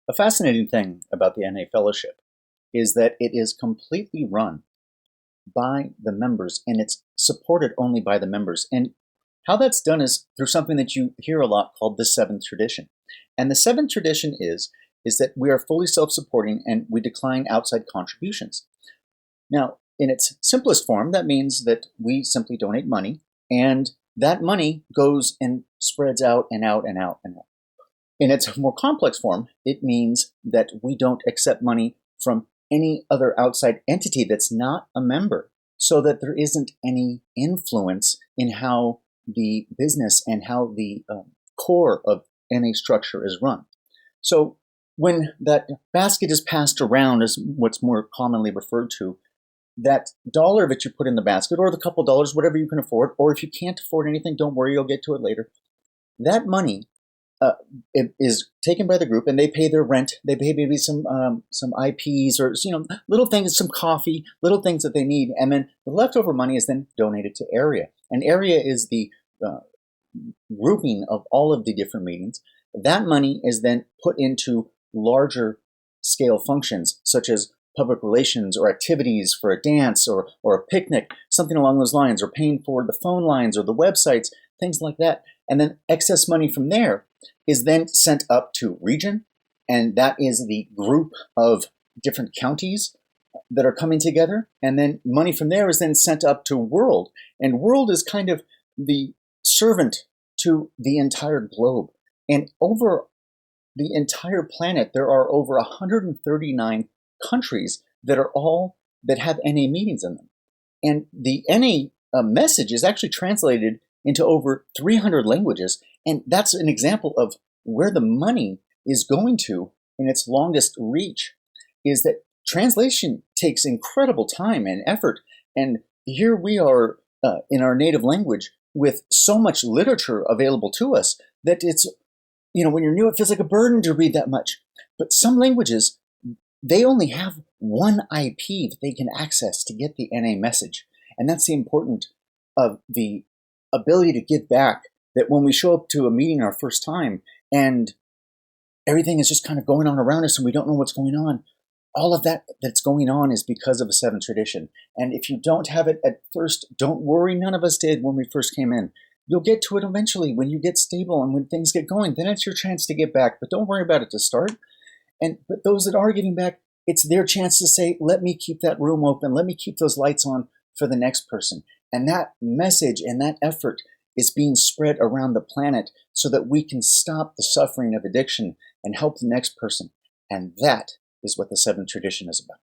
A fascinating thing about the NA Fellowship is that it is completely run by the members and it's supported only by the members. And how that's done is through something that you hear a lot called the seventh tradition. And the seventh tradition is that we are fully self-supporting and we decline outside contributions. Now, in its simplest form, that means that we simply donate money and that money goes and spreads out and out and out and out. In its more complex form, it means that we don't accept money from any other outside entity that's not a member, so that there isn't any influence in how the business and how the core of any structure is run. So when that basket is passed around, as what's more commonly referred to, that dollar that you put in the basket, or the couple dollars, whatever you can afford, or if you can't afford anything, don't worry, you'll get to it later. That money it is taken by the group, and they pay their rent. They pay maybe some IPs or little things, some coffee, little things that they need, and then the leftover money is then donated to area. And area is the grouping of all of the different meetings. That money is then put into larger scale functions, such as public relations or activities for a dance or a picnic, something along those lines, or paying for the phone lines or the websites, things like that. And then excess money from there is then sent up to region, and that is the group of different counties that are coming together. And then money from there is then sent up to world, and world is kind of the servant to the entire globe. And over the entire planet, there are over 139 countries that have NA meetings in them. And the NA message is actually translated into over 300 languages. And that's an example of where the money is going to in its longest reach, is that translation takes incredible time and effort. And here we are in our native language with so much literature available to us that it's, when you're new, it feels like a burden to read that much. But some languages, they only have one IP that they can access to get the NA message. And that's the importance of the ability to give back, that when we show up to a meeting our first time and everything is just kind of going on around us and we don't know what's going on, all of that's going on is because of a seventh tradition. And if you don't have it at first, don't worry, none of us did when we first came in. You'll get to it eventually when you get stable and when things get going. Then it's your chance to get back, but don't worry about it to start. But those that are giving back, it's their chance to say, let me keep that room open, let me keep those lights on for the next person. And that message and that effort is being spread around the planet so that we can stop the suffering of addiction and help the next person. And that is what the seventh tradition is about.